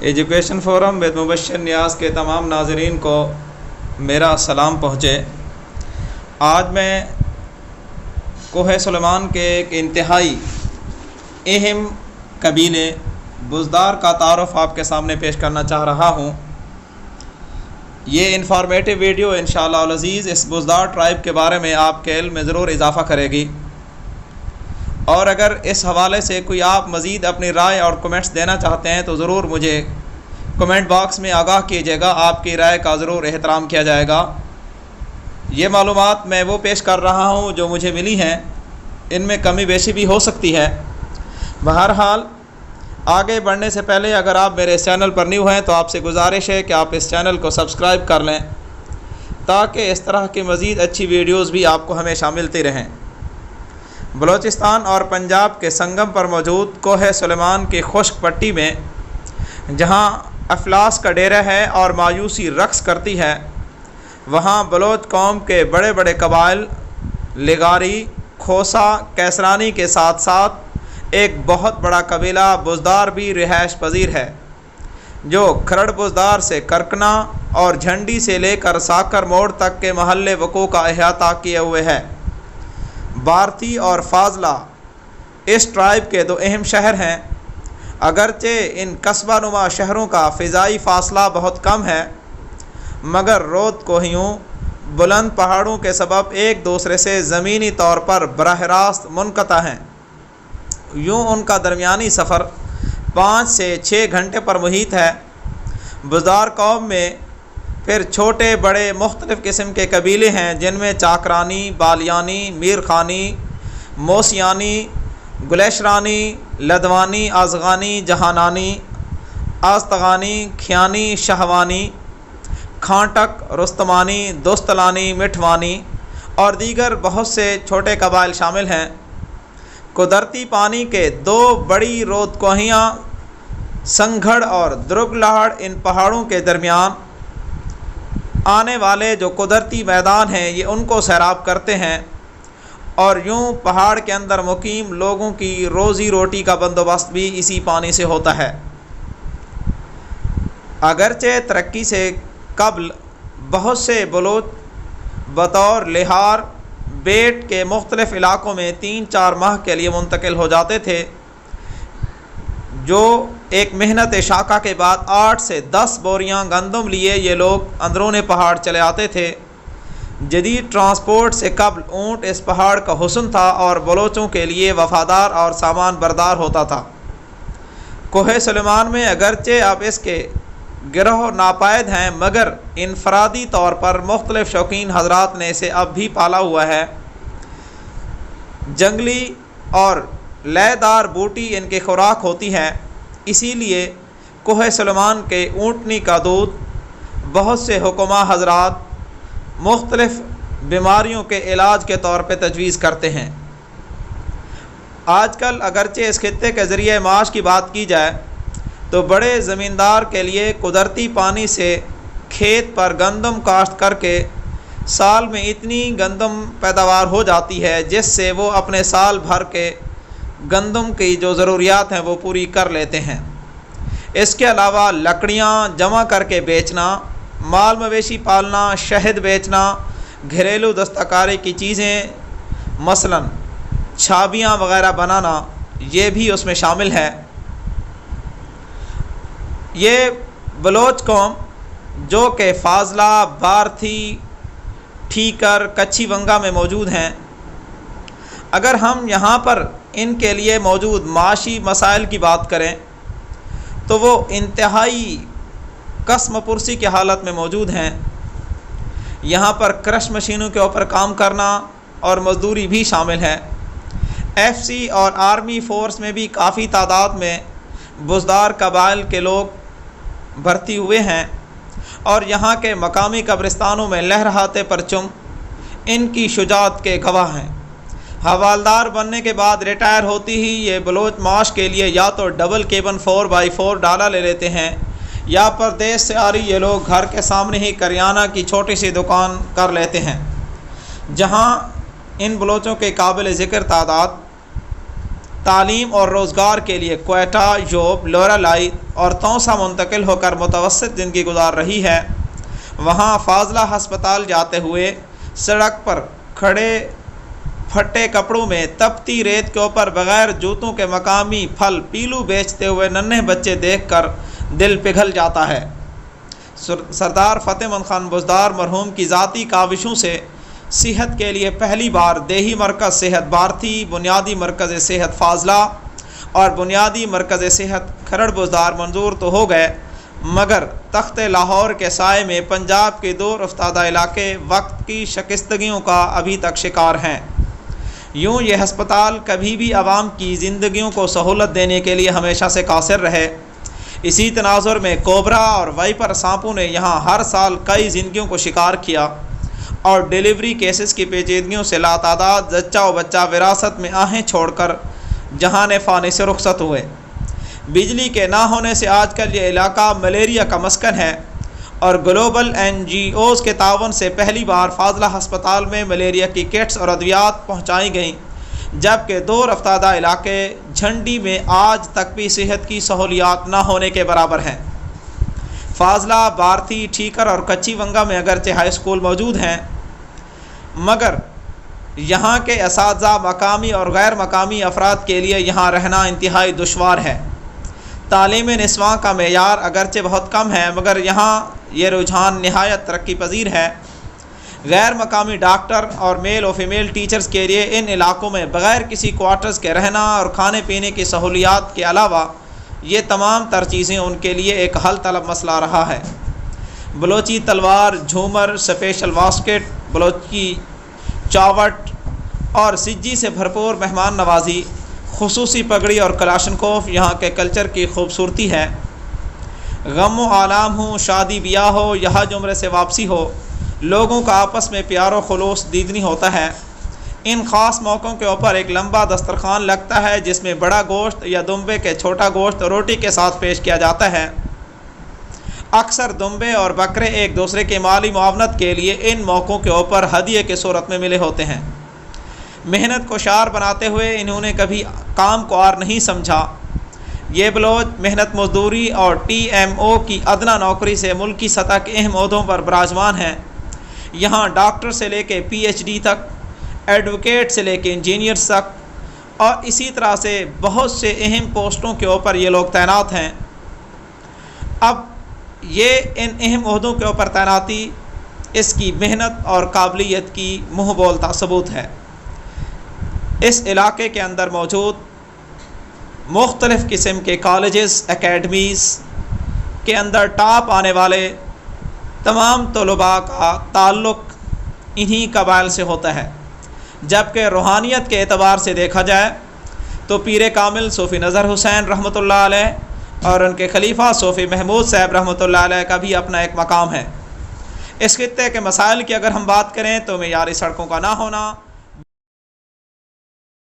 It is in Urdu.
ایجوکیشن فورم بید مبشر نیاز کے تمام ناظرین کو میرا سلام پہنچے۔ آج میں کوہ سلیمان کے ایک انتہائی اہم قبیلے بزدار کا تعارف آپ کے سامنے پیش کرنا چاہ رہا ہوں۔ یہ انفارمیٹیو ویڈیو انشاءاللہ العزیز اس بزدار ٹرائب کے بارے میں آپ کے علم میں ضرور اضافہ کرے گی، اور اگر اس حوالے سے کوئی آپ مزید اپنی رائے اور کمنٹس دینا چاہتے ہیں تو ضرور مجھے کمنٹ باکس میں آگاہ کیجیے گا، آپ کی رائے کا ضرور احترام کیا جائے گا۔ یہ معلومات میں وہ پیش کر رہا ہوں جو مجھے ملی ہیں، ان میں کمی بیشی بھی ہو سکتی ہے۔ بہرحال آگے بڑھنے سے پہلے اگر آپ میرے اس چینل پر نیو ہیں تو آپ سے گزارش ہے کہ آپ اس چینل کو سبسکرائب کر لیں تاکہ اس طرح کی مزید اچھی ویڈیوز بھی آپ کو ہمیشہ ملتی رہیں۔ بلوچستان اور پنجاب کے سنگم پر موجود کوہ سلیمان کی خشک پٹی میں جہاں افلاس کا ڈیرہ ہے اور مایوسی رقص کرتی ہے، وہاں بلوچ قوم کے بڑے بڑے قبائل لغاری، کھوسا، کیسرانی کے ساتھ ساتھ ایک بہت بڑا قبیلہ بزدار بھی رہائش پذیر ہے، جو کھرڑ بزدار سے کرکنا اور جھنڈی سے لے کر ساکر موڑ تک کے محلے وقوع کا احاطہ کیے ہوئے ہے۔ بارتی اور فاضلہ اس ٹرائب کے دو اہم شہر ہیں۔ اگرچہ ان قصبہ نما شہروں کا فضائی فاصلہ بہت کم ہے، مگر رود کوہیوں، بلند پہاڑوں کے سبب ایک دوسرے سے زمینی طور پر براہ راست منقطع ہیں۔ یوں ان کا درمیانی سفر 5 سے 6 گھنٹے پر محیط ہے۔ بزدار قوم میں پھر چھوٹے بڑے مختلف قسم کے قبیلے ہیں، جن میں چاکرانی، بالیانی، میرخانی، موسیانی، گلیشرانی، لدوانی، آزغانی، جہانانی، آستغانی، کھیانی، شہوانی، کھانٹک، رستمانی، دوستلانی، مٹھوانی اور دیگر بہت سے چھوٹے قبائل شامل ہیں۔ قدرتی پانی کے 2 بڑی رود کوہیاں سنگھڑ اور درگلاہڑ ان پہاڑوں کے درمیان آنے والے جو قدرتی میدان ہیں، یہ ان کو سیراب کرتے ہیں، اور یوں پہاڑ کے اندر مقیم لوگوں کی روزی روٹی کا بندوبست بھی اسی پانی سے ہوتا ہے۔ اگرچہ ترقی سے قبل بہت سے بلوچ بطور لہار بیٹ کے مختلف علاقوں میں 3-4 ماہ کے لیے منتقل ہو جاتے تھے، جو ایک محنت شاقہ کے بعد 8 سے 10 بوریاں گندم لیے یہ لوگ اندرون پہاڑ چلے آتے تھے۔ جدید ٹرانسپورٹ سے قبل اونٹ اس پہاڑ کا حسن تھا اور بلوچوں کے لیے وفادار اور سامان بردار ہوتا تھا۔ کوہ سلیمان میں اگرچہ اب اس کے گروہ ناپائید ہیں، مگر انفرادی طور پر مختلف شوقین حضرات نے اسے اب بھی پالا ہوا ہے۔ جنگلی اور لے دار بوٹی ان کی خوراک ہوتی ہے، اسی لیے کوہ سلیمان کے اونٹنی کا دودھ بہت سے حکماء حضرات مختلف بیماریوں کے علاج کے طور پہ تجویز کرتے ہیں۔ آج کل اگرچہ اس خطے کے ذریعے معاش کی بات کی جائے تو بڑے زمیندار کے لیے قدرتی پانی سے کھیت پر گندم کاشت کر کے سال میں اتنی گندم پیداوار ہو جاتی ہے جس سے وہ اپنے سال بھر کے گندم کی جو ضروریات ہیں وہ پوری کر لیتے ہیں۔ اس کے علاوہ لکڑیاں جمع کر کے بیچنا، مال مویشی پالنا، شہد بیچنا، گھریلو دستکاری کی چیزیں مثلاً چھابیاں وغیرہ بنانا، یہ بھی اس میں شامل ہے۔ یہ بلوچ قوم جو کہ فاضلہ، بارتھی، ٹھیکر، کچھی ونگا میں موجود ہیں، اگر ہم یہاں پر ان کے لیے موجود معاشی مسائل کی بات کریں تو وہ انتہائی قسم پرسی کی حالت میں موجود ہیں۔ یہاں پر کرش مشینوں کے اوپر کام کرنا اور مزدوری بھی شامل ہے۔ ایف سی اور آرمی فورس میں بھی کافی تعداد میں بزدار قبائل کے لوگ بھرتی ہوئے ہیں، اور یہاں کے مقامی قبرستانوں میں لہراتے پرچم ان کی شجاعت کے گواہ ہیں۔ حوالدار بننے کے بعد ریٹائر ہوتی ہی یہ بلوچ معاش کے لیے یا تو ڈبل کیبن 4x4 ڈالا لے لیتے ہیں، یا پردیس سے آ رہی یہ لوگ گھر کے سامنے ہی کریانہ کی چھوٹی سی دکان کر لیتے ہیں، جہاں ان بلوچوں کے قابل ذکر تعداد تعلیم اور روزگار کے لیے کوئٹہ، یوب، لورالائی اور توسا منتقل ہو کر متوسط زندگی گزار رہی ہے، وہاں فاضلہ ہسپتال جاتے ہوئے سڑک پر کھڑے پھٹے کپڑوں میں تپتی ریت کے اوپر بغیر جوتوں کے مقامی پھل پیلو بیچتے ہوئے ننھے بچے دیکھ کر دل پگھل جاتا ہے۔ سردار فتح مند خان بزدار مرحوم کی ذاتی کاوشوں سے صحت کے لیے پہلی بار دیہی مرکز صحت بھارتی، بنیادی مرکز صحت فاضلہ اور بنیادی مرکز صحت کھرڑ بزدار منظور تو ہو گئے، مگر تخت لاہور کے سائے میں پنجاب کے دور افتادہ علاقے وقت کی شکستگیوں کا ابھی تک شکار ہیں۔ یوں یہ ہسپتال کبھی بھی عوام کی زندگیوں کو سہولت دینے کے لیے ہمیشہ سے قاصر رہے۔ اسی تناظر میں کوبرا اور وائپر سانپوں نے یہاں ہر سال کئی زندگیوں کو شکار کیا اور ڈیلیوری کیسز کی پیچیدگیوں سے لاتعداد زچہ و بچہ وراثت میں آہیں چھوڑ کر جہان فانی سے رخصت ہوئے۔ بجلی کے نہ ہونے سے آج کل یہ علاقہ ملیریا کا مسکن ہے اور گلوبل NGOs کے تعاون سے پہلی بار فاضلہ ہسپتال میں ملیریا کی کٹس اور ادویات پہنچائی گئیں، جبکہ دور افتادہ علاقے جھنڈی میں آج تک بھی صحت کی سہولیات نہ ہونے کے برابر ہیں۔ فاضلہ، بھارتی، ٹھیکر اور کچی ونگا میں اگرچہ ہائی اسکول موجود ہیں، مگر یہاں کے اساتذہ مقامی اور غیر مقامی افراد کے لیے یہاں رہنا انتہائی دشوار ہے۔ تعلیم نسواں کا معیار اگرچہ بہت کم ہے، مگر یہاں یہ رجحان نہایت ترقی پذیر ہے۔ غیر مقامی ڈاکٹر اور میل و فیمیل ٹیچرز کے لیے ان علاقوں میں بغیر کسی کوارٹرز کے رہنا اور کھانے پینے کی سہولیات کے علاوہ یہ تمام تر چیزیں ان کے لیے ایک حل طلب مسئلہ رہا ہے۔ بلوچی تلوار، جھومر، اسپیشل واسکٹ، بلوچی چاوٹ اور سجی سے بھرپور مہمان نوازی، خصوصی پگڑی اور کلاشنکوف یہاں کے کلچر کی خوبصورتی ہے۔ غم و آلام ہو، شادی بیاہ ہو یا حج عمرے سے واپسی ہو، لوگوں کا آپس میں پیار و خلوص دیدنی ہوتا ہے۔ ان خاص موقعوں کے اوپر ایک لمبا دسترخوان لگتا ہے جس میں بڑا گوشت یا دمبے کے چھوٹا گوشت روٹی کے ساتھ پیش کیا جاتا ہے۔ اکثر دمبے اور بکرے ایک دوسرے کی مالی معاونت کے لیے ان موقعوں کے اوپر ہدیے کے صورت میں ملے ہوتے ہیں۔ محنت کو شعار بناتے ہوئے انہوں نے کبھی کام کو آر نہیں سمجھا۔ یہ بلوچ محنت مزدوری اور TMO کی ادنیٰ نوکری سے ملکی سطح کے اہم عہدوں پر براجمان ہیں۔ یہاں ڈاکٹر سے لے کے PhD تک، ایڈوکیٹ سے لے کے انجینئرز تک اور اسی طرح سے بہت سے اہم پوسٹوں کے اوپر یہ لوگ تعینات ہیں۔ اب یہ ان اہم عہدوں کے اوپر تعیناتی اس کی محنت اور قابلیت کی منہ بولتا ثبوت ہے۔ اس علاقے کے اندر موجود مختلف قسم کے کالجز، اکیڈمیز کے اندر ٹاپ آنے والے تمام طلباء کا تعلق انہی قبائل سے ہوتا ہے، جبکہ روحانیت کے اعتبار سے دیکھا جائے تو پیر کامل صوفی نظر حسین رحمۃ اللہ علیہ اور ان کے خلیفہ صوفی محمود صاحب رحمۃ اللہ علیہ کا بھی اپنا ایک مقام ہے۔ اس خطے کے مسائل کی اگر ہم بات کریں تو معیاری سڑکوں کا نہ ہونا،